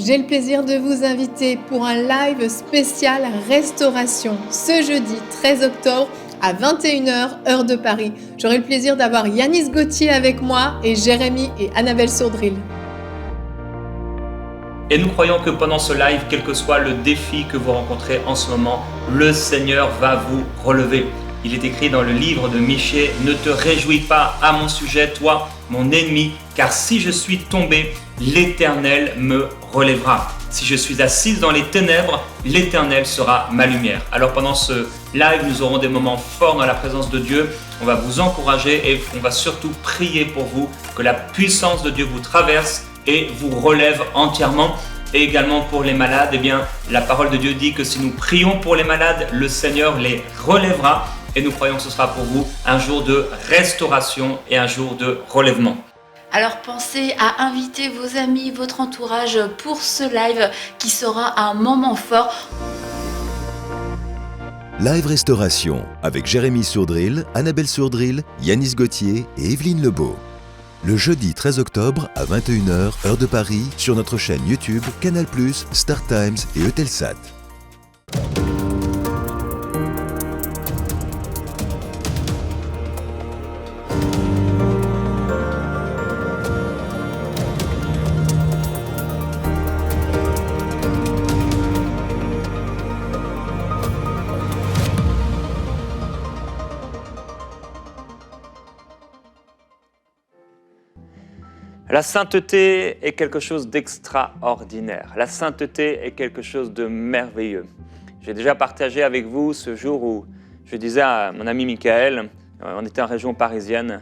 J'ai le plaisir de vous inviter pour un live spécial restauration ce jeudi 13 octobre à 21h, heure de Paris. J'aurai le plaisir d'avoir Yanis Gauthier avec moi et Jérémy et Annabelle Sourdril. Et nous croyons que pendant ce live, quel que soit le défi que vous rencontrez en ce moment, le Seigneur va vous relever. Il est écrit dans le livre de Michée, « Ne te réjouis pas à mon sujet, toi, mon ennemi, car si je suis tombé, l'Éternel me relèvera. Si je suis assise dans les ténèbres, l'Éternel sera ma lumière. » Alors pendant ce live, nous aurons des moments forts dans la présence de Dieu. On va vous encourager et on va surtout prier pour vous, que la puissance de Dieu vous traverse et vous relève entièrement. Et également pour les malades, eh bien, la parole de Dieu dit que si nous prions pour les malades, le Seigneur les relèvera. Et nous croyons que ce sera pour vous un jour de restauration et un jour de relèvement. Alors pensez à inviter vos amis, votre entourage pour ce live qui sera un moment fort. Live Restauration avec Jérémy Sourdril, Annabelle Sourdril, Yanis Gauthier et Evelyne Lebeau. Le jeudi 13 octobre à 21h, heure de Paris, sur notre chaîne YouTube, Canal+, Star Times et Eutelsat. La sainteté est quelque chose d'extraordinaire. La sainteté est quelque chose de merveilleux. J'ai déjà partagé avec vous ce jour où je disais à mon ami Michael, on était en région parisienne,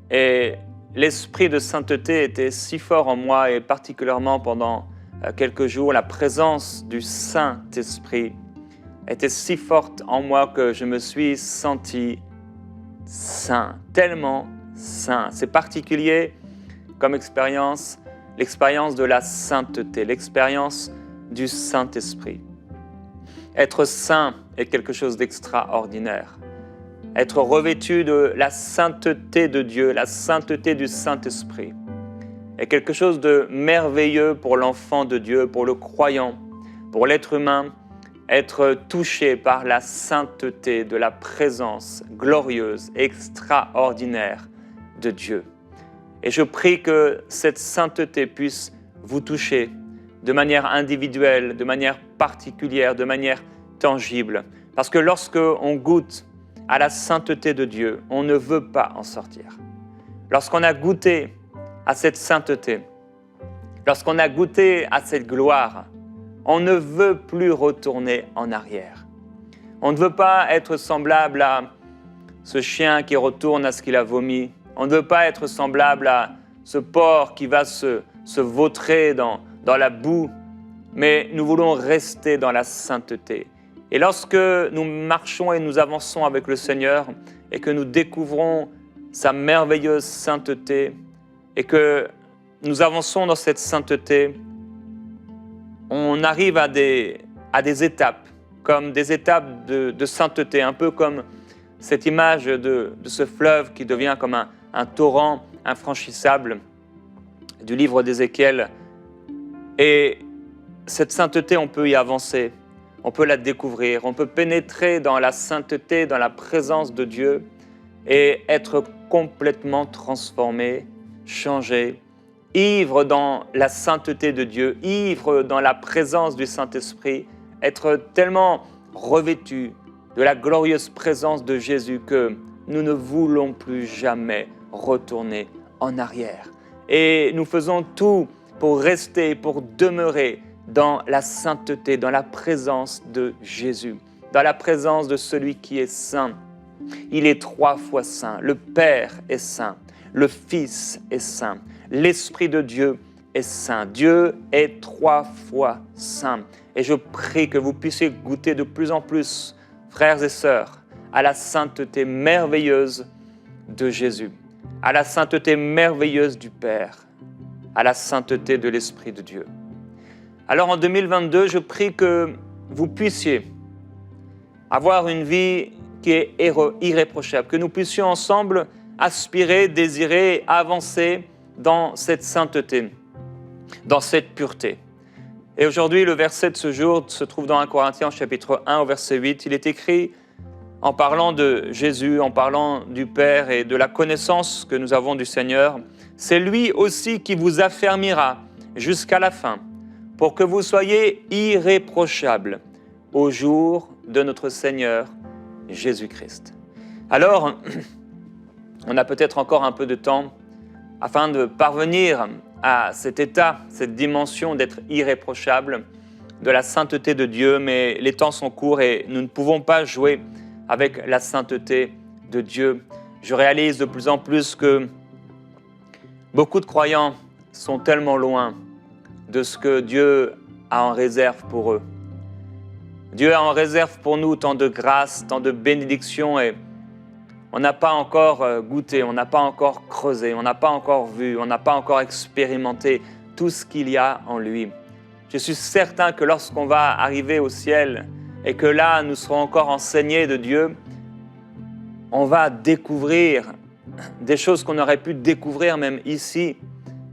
et l'esprit de sainteté était si fort en moi, et particulièrement pendant quelques jours, la présence du Saint-Esprit était si forte en moi que je me suis senti saint, tellement saint. C'est particulier comme expérience, l'expérience de la sainteté, l'expérience du Saint-Esprit. Être saint est quelque chose d'extraordinaire. Être revêtu de la sainteté de Dieu, la sainteté du Saint-Esprit, est quelque chose de merveilleux pour l'enfant de Dieu, pour le croyant, pour l'être humain. Être touché par la sainteté de la présence glorieuse, extraordinaire de Dieu. Et je prie que cette sainteté puisse vous toucher de manière individuelle, de manière particulière, de manière tangible. Parce que lorsque on goûte à la sainteté de Dieu, on ne veut pas en sortir. Lorsqu'on a goûté à cette sainteté, lorsqu'on a goûté à cette gloire, on ne veut plus retourner en arrière. On ne veut pas être semblable à ce chien qui retourne à ce qu'il a vomi. On ne veut pas être semblable à ce porc qui va se vautrer dans la boue, mais nous voulons rester dans la sainteté. Et lorsque nous marchons et nous avançons avec le Seigneur et que nous découvrons sa merveilleuse sainteté et que nous avançons dans cette sainteté, on arrive à des étapes, comme des étapes de sainteté, un peu comme cette image de ce fleuve qui devient comme un torrent infranchissable du livre d'Ézéchiel. Et cette sainteté, on peut y avancer, on peut la découvrir, on peut pénétrer dans la sainteté, dans la présence de Dieu et être complètement transformé, changé, ivre dans la sainteté de Dieu, ivre dans la présence du Saint-Esprit, être tellement revêtu de la glorieuse présence de Jésus que nous ne voulons plus jamais retourner en arrière. Et nous faisons tout pour rester, pour demeurer dans la sainteté, dans la présence de Jésus, dans la présence de celui qui est saint. Il est 3 fois saint. Le Père est saint, le Fils est saint, l'Esprit de Dieu est saint. Dieu est 3 fois saint. Et je prie que vous puissiez goûter de plus en plus, frères et sœurs, à la sainteté merveilleuse de Jésus, à la sainteté merveilleuse du Père, à la sainteté de l'Esprit de Dieu. Alors en 2022, je prie que vous puissiez avoir une vie qui est irréprochable, que nous puissions ensemble aspirer, désirer, avancer dans cette sainteté, dans cette pureté. Et aujourd'hui, le verset de ce jour se trouve dans 1 Corinthiens chapitre 1 au verset 8. Il est écrit en parlant de Jésus, en parlant du Père et de la connaissance que nous avons du Seigneur. C'est lui aussi qui vous affermira jusqu'à la fin pour que vous soyez irréprochables au jour de notre Seigneur Jésus-Christ. Alors, on a peut-être encore un peu de temps afin de parvenir à cet état, cette dimension d'être irréprochable, de la sainteté de Dieu, mais les temps sont courts et nous ne pouvons pas jouer avec la sainteté de Dieu. Je réalise de plus en plus que beaucoup de croyants sont tellement loin de ce que Dieu a en réserve pour eux. Dieu a en réserve pour nous tant de grâce, tant de bénédictions et on n'a pas encore goûté, on n'a pas encore creusé, on n'a pas encore vu, on n'a pas encore expérimenté tout ce qu'il y a en lui. Je suis certain que lorsqu'on va arriver au ciel et que là, nous serons encore enseignés de Dieu, on va découvrir des choses qu'on aurait pu découvrir même ici.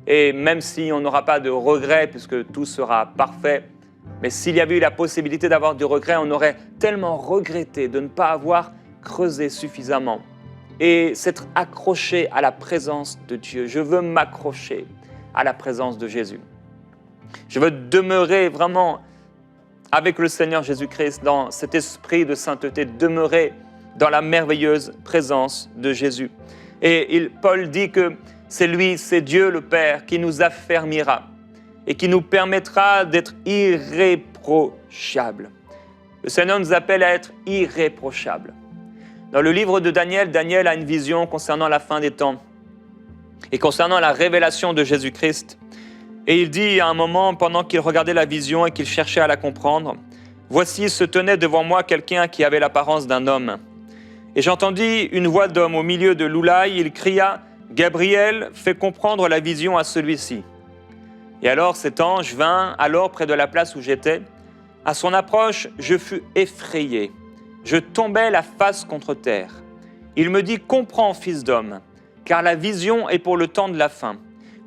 Et même si on n'aura pas de regrets, puisque tout sera parfait, mais s'il y avait eu la possibilité d'avoir du regret, on aurait tellement regretté de ne pas avoir creusé suffisamment et s'être accroché à la présence de Dieu. Je veux m'accrocher à la présence de Jésus. Je veux demeurer vraiment avec le Seigneur Jésus-Christ dans cet esprit de sainteté, demeurer dans la merveilleuse présence de Jésus. Et Paul dit que c'est lui, c'est Dieu le Père qui nous affermira et qui nous permettra d'être irréprochables. Le Seigneur nous appelle à être irréprochables. Dans le livre de Daniel, Daniel a une vision concernant la fin des temps et concernant la révélation de Jésus-Christ. Et il dit à un moment, pendant qu'il regardait la vision et qu'il cherchait à la comprendre, « Voici se tenait devant moi quelqu'un qui avait l'apparence d'un homme. Et j'entendis une voix d'homme au milieu de l'oulaï, il cria, « Gabriel, fais comprendre la vision à celui-ci. » Et alors cet ange vint alors près de la place où j'étais. À son approche, je fus effrayé. Je tombais la face contre terre. Il me dit, « Comprends, fils d'homme, car la vision est pour le temps de la fin. »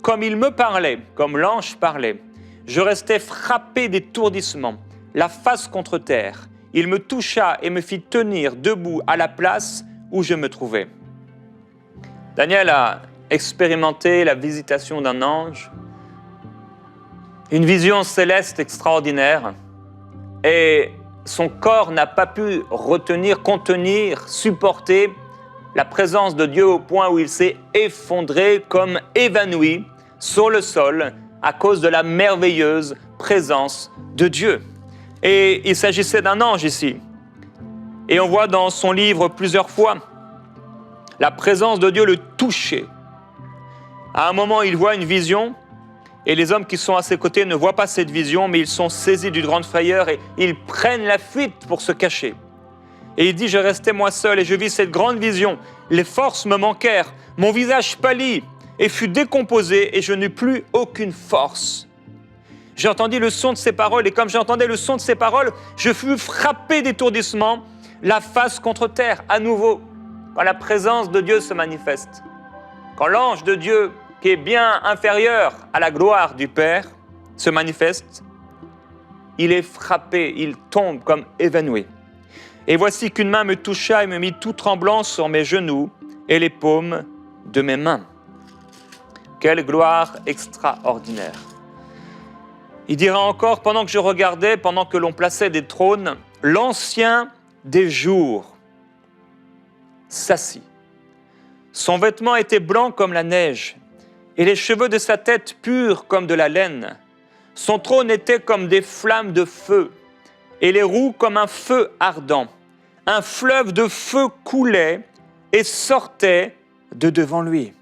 Comme il me parlait, comme l'ange parlait, je restais frappé d'étourdissement, la face contre terre. Il me toucha et me fit tenir debout à la place où je me trouvais. Daniel a expérimenté la visitation d'un ange, une vision céleste extraordinaire, et son corps n'a pas pu retenir, contenir, supporter la présence de Dieu au point où il s'est effondré comme évanoui sur le sol à cause de la merveilleuse présence de Dieu. Et il s'agissait d'un ange ici. Et on voit dans son livre plusieurs fois la présence de Dieu le toucher. À un moment, il voit une vision et les hommes qui sont à ses côtés ne voient pas cette vision, mais ils sont saisis d'une grande frayeur et ils prennent la fuite pour se cacher. Et il dit, je restais moi seul et je vis cette grande vision. Les forces me manquèrent, mon visage pâlit et fut décomposé et je n'eus plus aucune force. J'ai entendu le son de ses paroles et comme j'entendais le son de ses paroles, je fus frappé d'étourdissement, la face contre terre, à nouveau, quand la présence de Dieu se manifeste. Quand l'ange de Dieu, qui est bien inférieur à la gloire du Père, se manifeste, il est frappé, il tombe comme évanoui. Et voici qu'une main me toucha et me mit tout tremblant sur mes genoux et les paumes de mes mains. Quelle gloire extraordinaire! Il dira encore, pendant que je regardais, pendant que l'on plaçait des trônes, l'ancien des jours s'assit. Son vêtement était blanc comme la neige, et les cheveux de sa tête purs comme de la laine. Son trône était comme des flammes de feu, et les roues comme un feu ardent. Un fleuve de feu coulait et sortait de devant lui.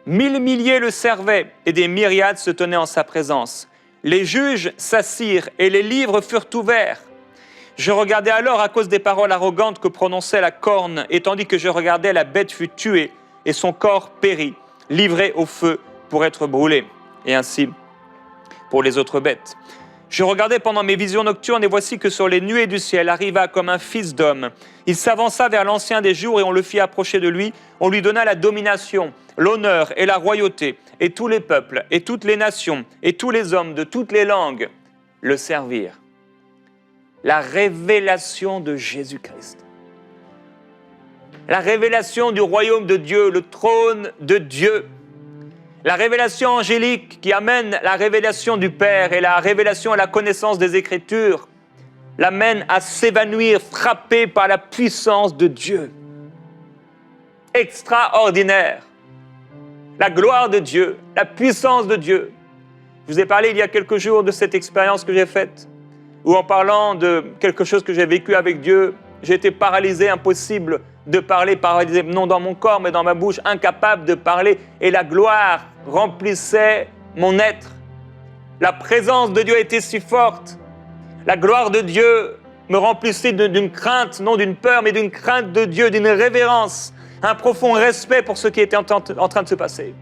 1000 milliers le servaient, et des myriades se tenaient en sa présence. Les juges s'assirent, et les livres furent ouverts. Je regardais alors à cause des paroles arrogantes que prononçait la corne, et tandis que je regardais, la bête fut tuée, et son corps périt, livré au feu pour être brûlé, et ainsi pour les autres bêtes. Je regardais pendant mes visions nocturnes, et voici que sur les nuées du ciel arriva comme un fils d'homme. Il s'avança vers l'ancien des jours, et on le fit approcher de lui. On lui donna la domination, l'honneur et la royauté, et tous les peuples, et toutes les nations, et tous les hommes de toutes les langues le servir. La révélation de Jésus-Christ. La révélation du royaume de Dieu, le trône de Dieu. La révélation angélique qui amène la révélation du Père et la révélation à la connaissance des Écritures l'amène à s'évanouir, frappé par la puissance de Dieu. Extraordinaire. La gloire de Dieu, la puissance de Dieu. Je vous ai parlé il y a quelques jours de cette expérience que j'ai faite, où en parlant de quelque chose que j'ai vécu avec Dieu, j'ai été paralysé, impossible de parler, paralysé non dans mon corps, mais dans ma bouche, incapable de parler, et la gloire remplissait mon être. La présence de Dieu était si forte. La gloire de Dieu me remplissait d'une crainte, non d'une peur, mais d'une crainte de Dieu, d'une révérence, un profond respect pour ce qui était en train de se passer.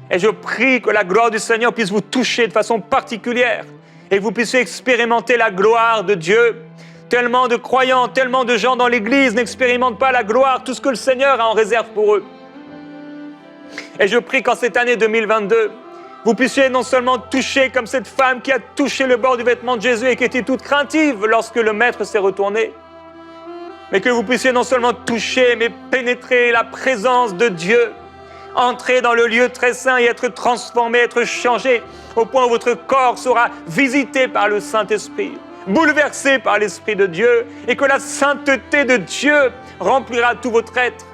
Et je prie que la gloire du Seigneur puisse vous toucher de façon particulière et que vous puissiez expérimenter la gloire de Dieu. Tellement de croyants, tellement de gens dans l'Église n'expérimentent pas la gloire, tout ce que le Seigneur a en réserve pour eux. Et je prie qu'en cette année 2022, vous puissiez non seulement toucher comme cette femme qui a touché le bord du vêtement de Jésus et qui était toute craintive lorsque le Maître s'est retourné, mais que vous puissiez non seulement toucher, mais pénétrer la présence de Dieu, entrer dans le lieu très saint et être transformé, être changé, au point où votre corps sera visité par le Saint-Esprit, bouleversé par l'Esprit de Dieu, et que la sainteté de Dieu remplira tout votre être.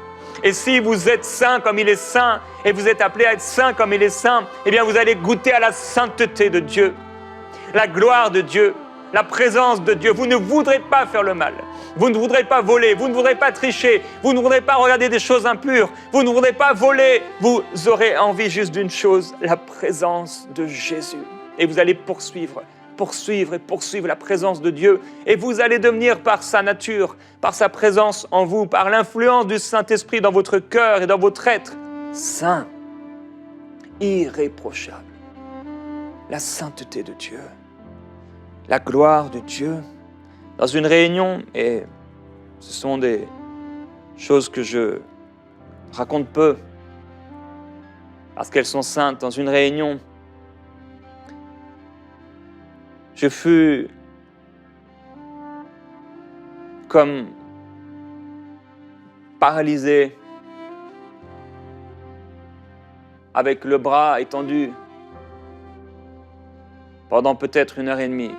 Et si vous êtes saint comme il est saint, et vous êtes appelé à être saint comme il est saint, eh bien vous allez goûter à la sainteté de Dieu, la gloire de Dieu, la présence de Dieu. Vous ne voudrez pas faire le mal. Vous ne voudrez pas voler, vous ne voudrez pas tricher, vous ne voudrez pas regarder des choses impures, vous ne voudrez pas voler. Vous aurez envie juste d'une chose, la présence de Jésus. Et vous allez poursuivre la présence de Dieu. Et vous allez devenir par sa nature, par sa présence en vous, par l'influence du Saint-Esprit dans votre cœur et dans votre être, saint, irréprochable. La sainteté de Dieu, la gloire de Dieu. Dans une réunion, et ce sont des choses que je raconte peu, parce qu'elles sont saintes, dans une réunion, je fus comme paralysé, avec le bras étendu, pendant peut-être 1h30.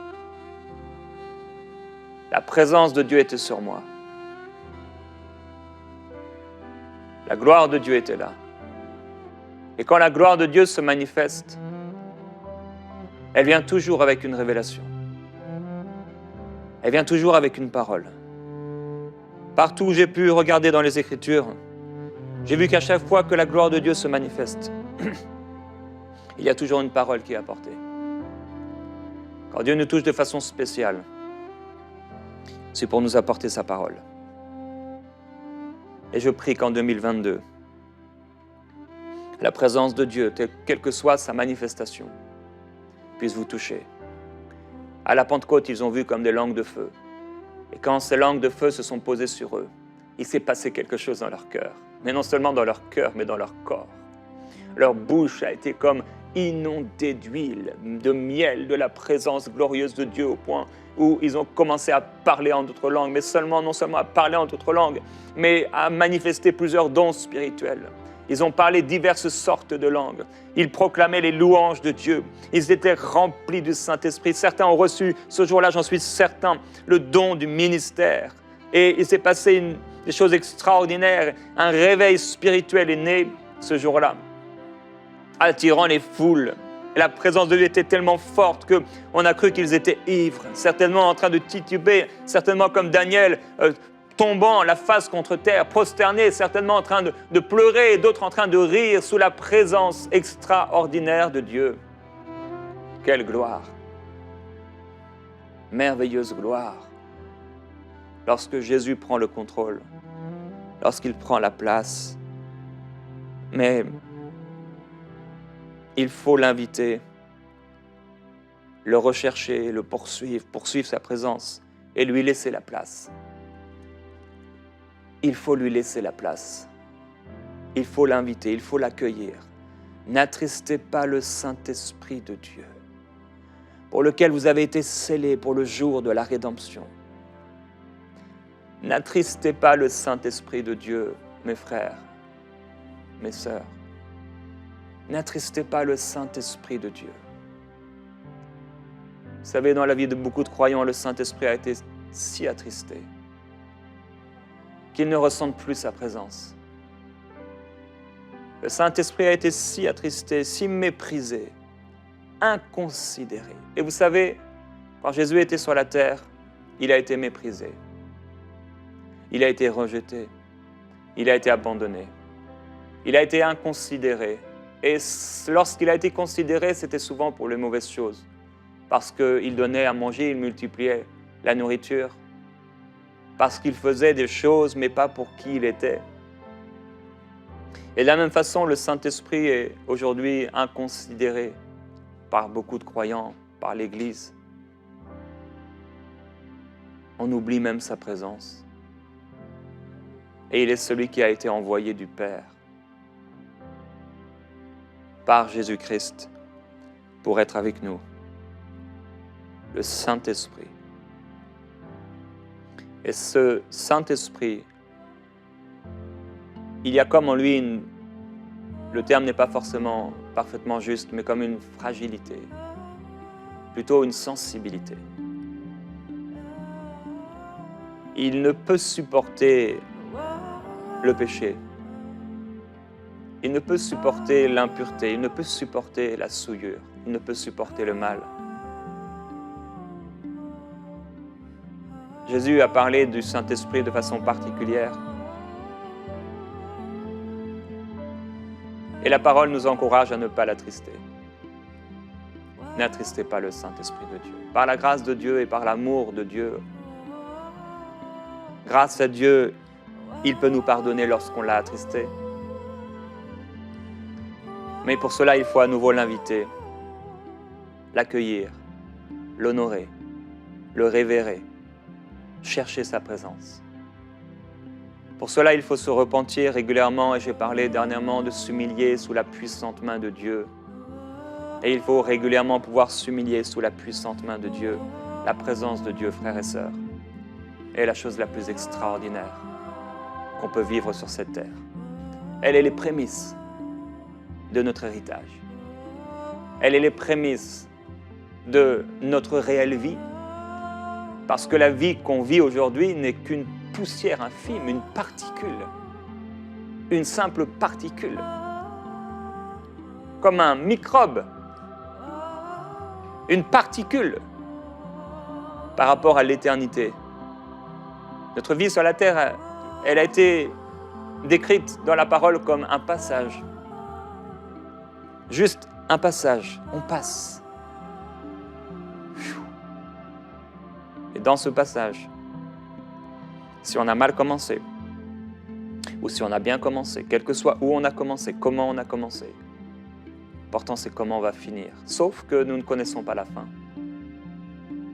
La présence de Dieu était sur moi. La gloire de Dieu était là. Et quand la gloire de Dieu se manifeste, elle vient toujours avec une révélation. Elle vient toujours avec une parole. Partout où j'ai pu regarder dans les Écritures, j'ai vu qu'à chaque fois que la gloire de Dieu se manifeste, il y a toujours une parole qui est apportée. Quand Dieu nous touche de façon spéciale, c'est pour nous apporter sa parole. Et je prie qu'en 2022, la présence de Dieu, quelle que soit sa manifestation, puisse vous toucher. À la Pentecôte, ils ont vu comme des langues de feu. Et quand ces langues de feu se sont posées sur eux, il s'est passé quelque chose dans leur cœur. Mais non seulement dans leur cœur, mais dans leur corps. Leur bouche a été comme inondée d'huile, de miel, de la présence glorieuse de Dieu, au point où ils ont commencé à parler en d'autres langues, mais non seulement à parler en d'autres langues, mais à manifester plusieurs dons spirituels. Ils ont parlé diverses sortes de langues. Ils proclamaient les louanges de Dieu. Ils étaient remplis du Saint-Esprit. Certains ont reçu, ce jour-là, j'en suis certain, le don du ministère. Et il s'est passé des choses extraordinaires. Un réveil spirituel est né ce jour-là, attirant les foules. Et la présence de Dieu était tellement forte qu'on a cru qu'ils étaient ivres, certainement en train de tituber, certainement comme Daniel, tombant la face contre terre, prosterné, certainement en train de pleurer, et d'autres en train de rire sous la présence extraordinaire de Dieu. Quelle gloire! Merveilleuse gloire! Lorsque Jésus prend le contrôle, lorsqu'il prend la place. Mais il faut l'inviter, le rechercher, le poursuivre sa présence et lui laisser la place. Il faut lui laisser la place. Il faut l'inviter, il faut l'accueillir. N'attristez pas le Saint-Esprit de Dieu. pour lequel vous avez été scellés pour le jour de la rédemption. N'attristez pas le Saint-Esprit de Dieu, mes frères, mes sœurs. N'attristez pas le Saint-Esprit de Dieu. Vous savez, dans la vie de beaucoup de croyants, le Saint-Esprit a été si attristé qu'ils ne ressentent plus sa présence. Le Saint-Esprit a été si attristé, si méprisé, inconsidéré. Et vous savez, quand Jésus était sur la terre, il a été méprisé. Il a été rejeté. Il a été abandonné. Il a été inconsidéré. Et lorsqu'il a été considéré, c'était souvent pour les mauvaises choses. Parce qu'il donnait à manger, il multipliait la nourriture. Parce qu'il faisait des choses, mais pas pour qui il était. Et de la même façon, le Saint-Esprit est aujourd'hui inconsidéré par beaucoup de croyants, par l'Église. On oublie même sa présence. Et il est celui qui a été envoyé du Père par Jésus-Christ pour être avec nous. Le Saint-Esprit. Et ce Saint-Esprit, il y a comme en lui, le terme n'est pas forcément parfaitement juste, mais comme une fragilité, plutôt une sensibilité. Il ne peut supporter le péché. Il ne peut supporter l'impureté, il ne peut supporter la souillure, il ne peut supporter le mal. Jésus a parlé du Saint-Esprit de façon particulière. Et la parole nous encourage à ne pas l'attrister. N'attristez pas le Saint-Esprit de Dieu. Par la grâce de Dieu et par l'amour de Dieu, grâce à Dieu, il peut nous pardonner lorsqu'on l'a attristé. Mais pour cela, il faut à nouveau l'inviter, l'accueillir, l'honorer, le révérer, chercher sa présence. Pour cela, il faut se repentir régulièrement, et j'ai parlé dernièrement de s'humilier sous la puissante main de Dieu. Et il faut régulièrement pouvoir s'humilier sous la puissante main de Dieu, la présence de Dieu, frères et sœurs, est la chose la plus extraordinaire qu'on peut vivre sur cette terre. Elle est les prémices de notre héritage. Elle est les prémices de notre réelle vie, parce que la vie qu'on vit aujourd'hui n'est qu'une poussière infime, une particule, une simple particule, comme un microbe, une particule par rapport à l'éternité. Notre vie sur la terre, elle a été décrite dans la parole comme un passage. Juste un passage, on passe. Et dans ce passage, si on a mal commencé, ou si on a bien commencé, quel que soit où on a commencé, comment on a commencé, l'important c'est comment on va finir. Sauf que nous ne connaissons pas la fin.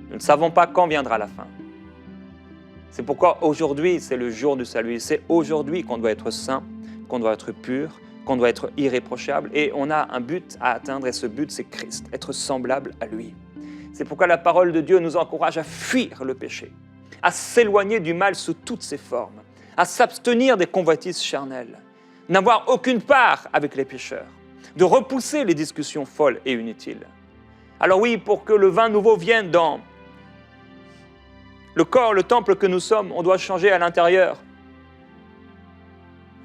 Nous ne savons pas quand viendra la fin. C'est pourquoi aujourd'hui, c'est le jour du salut. C'est aujourd'hui qu'on doit être saint, qu'on doit être pur, qu'on doit être irréprochable. Et on a un but à atteindre, et ce but, c'est Christ, être semblable à lui. C'est pourquoi la parole de Dieu nous encourage à fuir le péché, à s'éloigner du mal sous toutes ses formes, à s'abstenir des convoitises charnelles, n'avoir aucune part avec les pécheurs, de repousser les discussions folles et inutiles. Alors oui, pour que le vin nouveau vienne dans le corps, le temple que nous sommes, on doit changer à l'intérieur.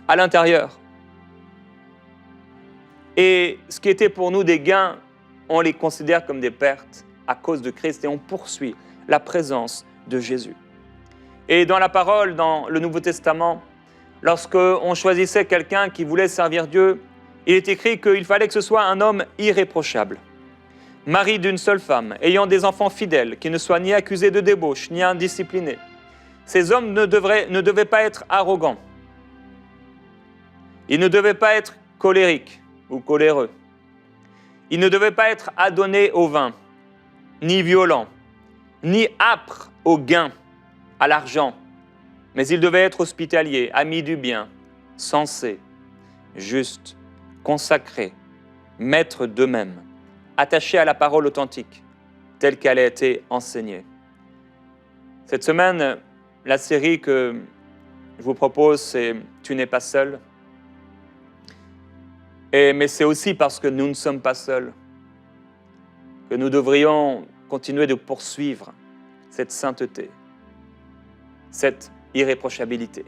À l'intérieur. Et ce qui était pour nous des gains, on les considère comme des pertes à cause de Christ, et on poursuit la présence de Jésus. Et dans la parole, dans le Nouveau Testament, lorsqu'on choisissait quelqu'un qui voulait servir Dieu, il est écrit qu'il fallait que ce soit un homme irréprochable, mari d'une seule femme, ayant des enfants fidèles, qui ne soient ni accusés de débauche, ni indisciplinés. Ces hommes ne devaient pas être arrogants. Ils ne devaient pas être colériques ou coléreux. Ils ne devaient pas être adonnés au vin, ni violents, ni âpres au gain, à l'argent, mais ils devaient être hospitaliers, amis du bien, sensés, justes, consacrés, maîtres d'eux-mêmes, attachés à la parole authentique, telle qu'elle a été enseignée. Cette semaine, la série que je vous propose, c'est « Tu n'es pas seul ». Mais c'est aussi parce que nous ne sommes pas seuls que nous devrions continuer de poursuivre cette sainteté, cette irréprochabilité.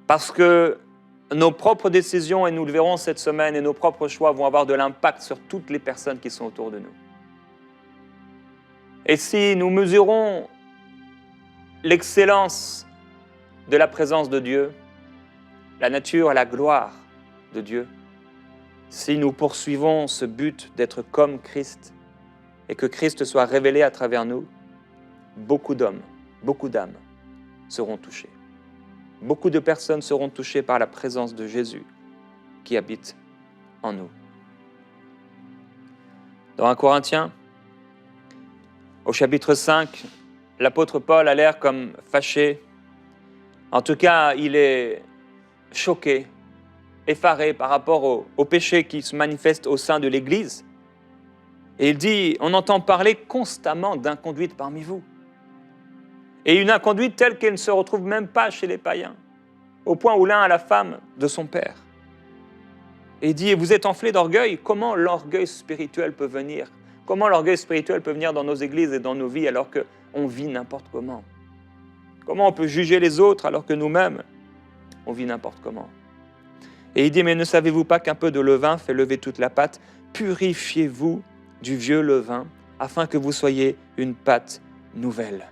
Parce que nos propres décisions, et nous le verrons cette semaine, et nos propres choix vont avoir de l'impact sur toutes les personnes qui sont autour de nous. Et si nous mesurons l'excellence de la présence de Dieu, la nature et la gloire de Dieu, si nous poursuivons ce but d'être comme Christ et que Christ soit révélé à travers nous, beaucoup d'hommes, beaucoup d'âmes seront touchées. Beaucoup de personnes seront touchées par la présence de Jésus qui habite en nous. Dans 1 Corinthiens, au chapitre 5, l'apôtre Paul a l'air comme fâché. En tout cas, il est choqué, effaré par rapport au péché qui se manifeste au sein de l'Église. Et il dit, on entend parler constamment d'inconduite parmi vous. Et une inconduite telle qu'elle ne se retrouve même pas chez les païens, au point où l'un a la femme de son père. Et il dit, vous êtes enflés d'orgueil, comment l'orgueil spirituel peut venir? Comment l'orgueil spirituel peut venir dans nos églises et dans nos vies alors qu'on vit n'importe comment? Comment on peut juger les autres alors que nous-mêmes, on vit n'importe comment? Et il dit, mais ne savez-vous pas qu'un peu de levain fait lever toute la pâte? Purifiez-vous du vieux levain afin que vous soyez une pâte nouvelle.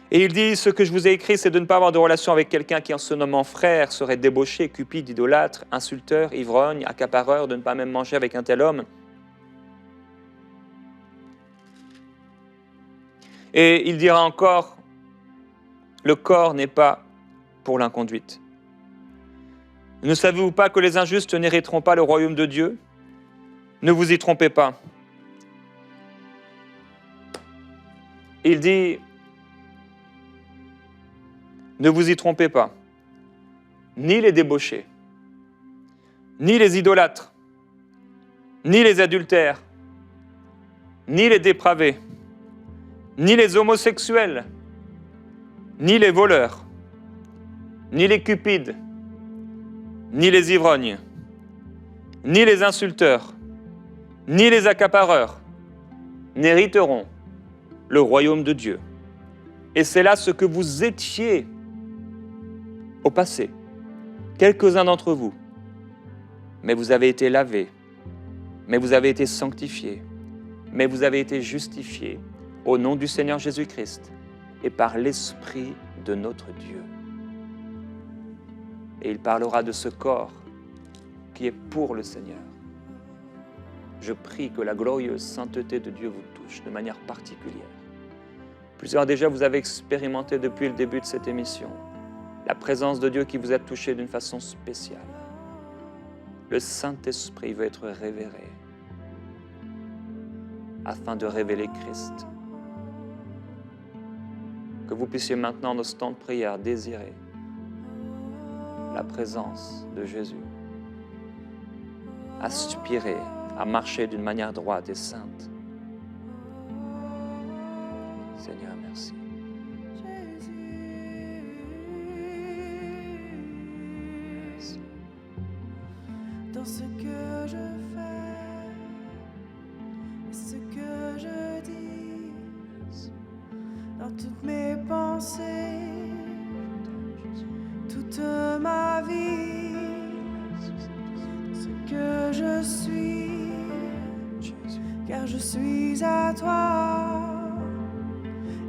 Et il dit, ce que je vous ai écrit, c'est de ne pas avoir de relation avec quelqu'un qui, en se nommant frère, serait débauché, cupide, idolâtre, insulteur, ivrogne, accapareur, de ne pas même manger avec un tel homme. Et il dira encore, le corps n'est pas pour l'inconduite. Ne savez-vous pas que les injustes n'hériteront pas le royaume de Dieu? Ne vous y trompez pas. Il dit, ne vous y trompez pas, ni les débauchés, ni les idolâtres, ni les adultères, ni les dépravés, ni les homosexuels, ni les voleurs, ni les cupides, ni les ivrognes, ni les insulteurs, ni les accapareurs n'hériteront le royaume de Dieu. Et c'est là ce que vous étiez au passé, quelques-uns d'entre vous. Mais vous avez été lavés, mais vous avez été sanctifiés, mais vous avez été justifiés au nom du Seigneur Jésus-Christ et par l'Esprit de notre Dieu. Et il parlera de ce corps qui est pour le Seigneur. Je prie que la glorieuse sainteté de Dieu vous touche de manière particulière. Plusieurs déjà vous avez expérimenté depuis le début de cette émission la présence de Dieu qui vous a touché d'une façon spéciale. Le Saint-Esprit veut être révéré afin de révéler Christ. Que vous puissiez maintenant, dans ce temps de prière, désirer la présence de Jésus, aspirer à marcher d'une manière droite et sainte. Seigneur, merci. Merci. Dans ce que je fais, ce que je dis, dans toutes mes pensées, toute ma vie, ce que je suis, car je suis à toi.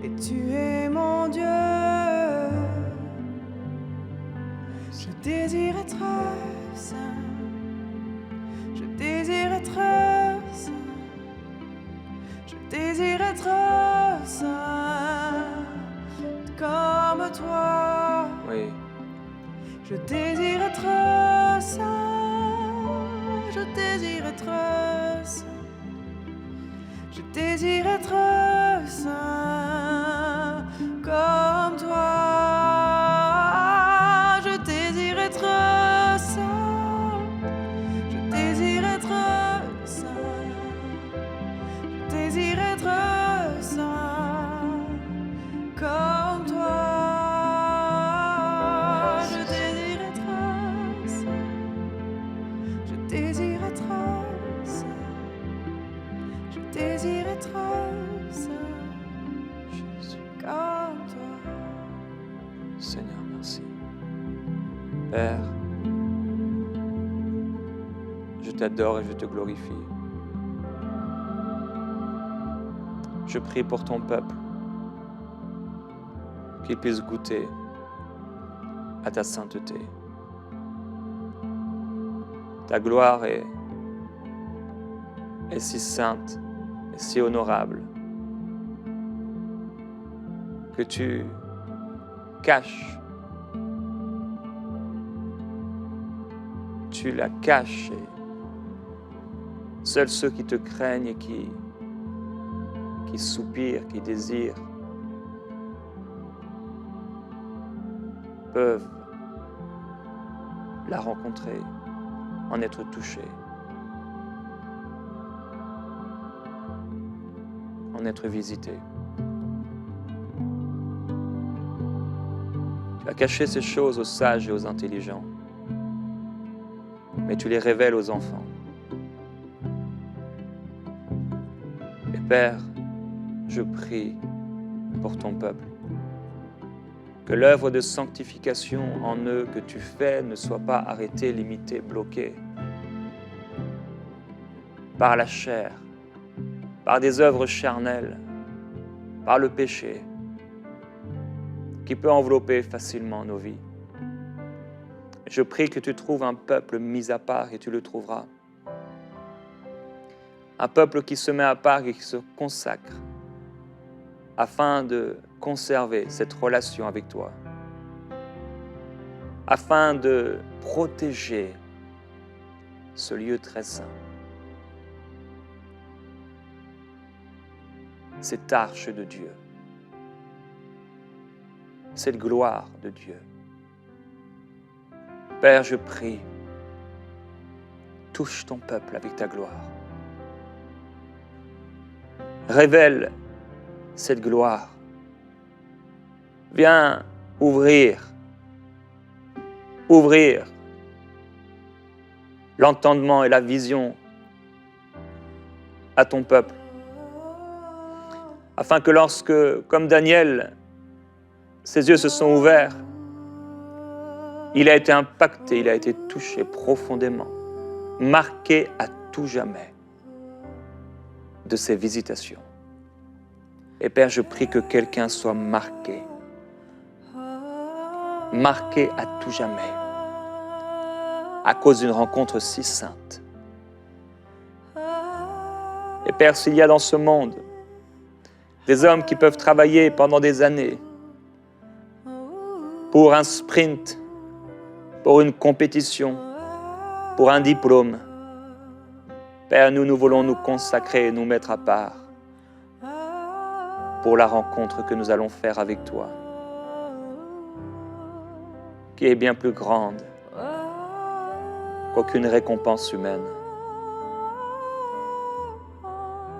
Et tu es mon Dieu. Je désire être saint. Je désire être saint. Je désire être saint comme toi. Oui. Je désire être saint. Je désire être saint. Je désire être saint comme toi. Je désire être saint. Je désire être saint. Je désire être ça. Je désire être ça. Jésus. Comme toi. Seigneur, merci. Père, je t'adore et je te glorifie. Je prie pour ton peuple, qu'il puisse goûter à ta sainteté. Ta gloire est si sainte et si honorable que tu caches, tu la caches et seuls ceux qui te craignent et qui soupirent, qui désirent, peuvent la rencontrer, en être touchés, en être visités. Tu as caché ces choses aux sages et aux intelligents, mais tu les révèles aux enfants. Et Père, je prie pour ton peuple, que l'œuvre de sanctification en eux que tu fais ne soit pas arrêtée, limitée, bloquée par la chair, par des œuvres charnelles, par le péché, qui peut envelopper facilement nos vies. Je prie que tu trouves un peuple mis à part et tu le trouveras. Un peuple qui se met à part et qui se consacre afin de conserver cette relation avec toi, afin de protéger ce lieu très saint, cette arche de Dieu, cette gloire de Dieu. Père, je prie, touche ton peuple avec ta gloire. Révèle cette gloire. Viens ouvrir l'entendement et la vision à ton peuple, afin que lorsque, comme Daniel, ses yeux se sont ouverts, il a été impacté, il a été touché profondément, marqué à tout jamais de ces visitations. Et Père, je prie que quelqu'un soit marqué à tout jamais, à cause d'une rencontre si sainte. Et Père, s'il y a dans ce monde des hommes qui peuvent travailler pendant des années pour un sprint, pour une compétition, pour un diplôme, Père, nous voulons nous consacrer et nous mettre à part pour la rencontre que nous allons faire avec toi, qui est bien plus grande qu'aucune récompense humaine.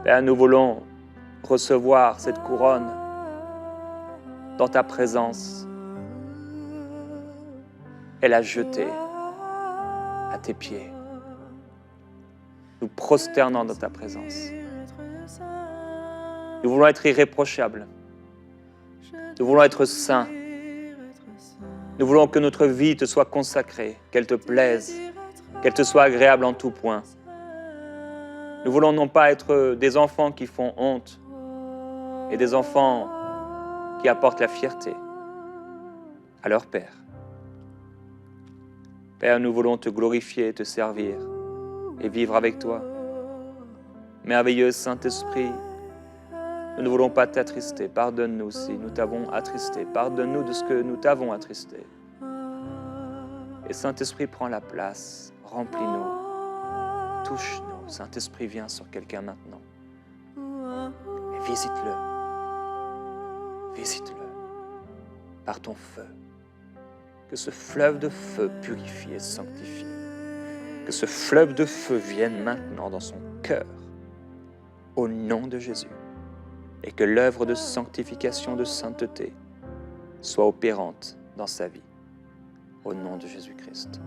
Père, nous voulons recevoir cette couronne dans ta présence et la jeter à tes pieds, nous prosternant dans ta présence. Nous voulons être irréprochables. Nous voulons être saints. Nous voulons que notre vie te soit consacrée, qu'elle te plaise, qu'elle te soit agréable en tout point. Nous voulons non pas être des enfants qui font honte et des enfants qui apportent la fierté à leur Père. Père, nous voulons te glorifier, te servir et vivre avec toi. Merveilleux Saint-Esprit, nous ne voulons pas t'attrister. Pardonne-nous si nous t'avons attristé. Pardonne-nous de ce que nous t'avons attristé. Et Saint-Esprit, prends la place. Remplis-nous. Touche-nous. Saint-Esprit, viens sur quelqu'un maintenant. Et visite-le. Visite-le par ton feu. Que ce fleuve de feu purifie et sanctifie. Que ce fleuve de feu vienne maintenant dans son cœur. Au nom de Jésus. Et que l'œuvre de sanctification, de sainteté soit opérante dans sa vie. Au nom de Jésus-Christ.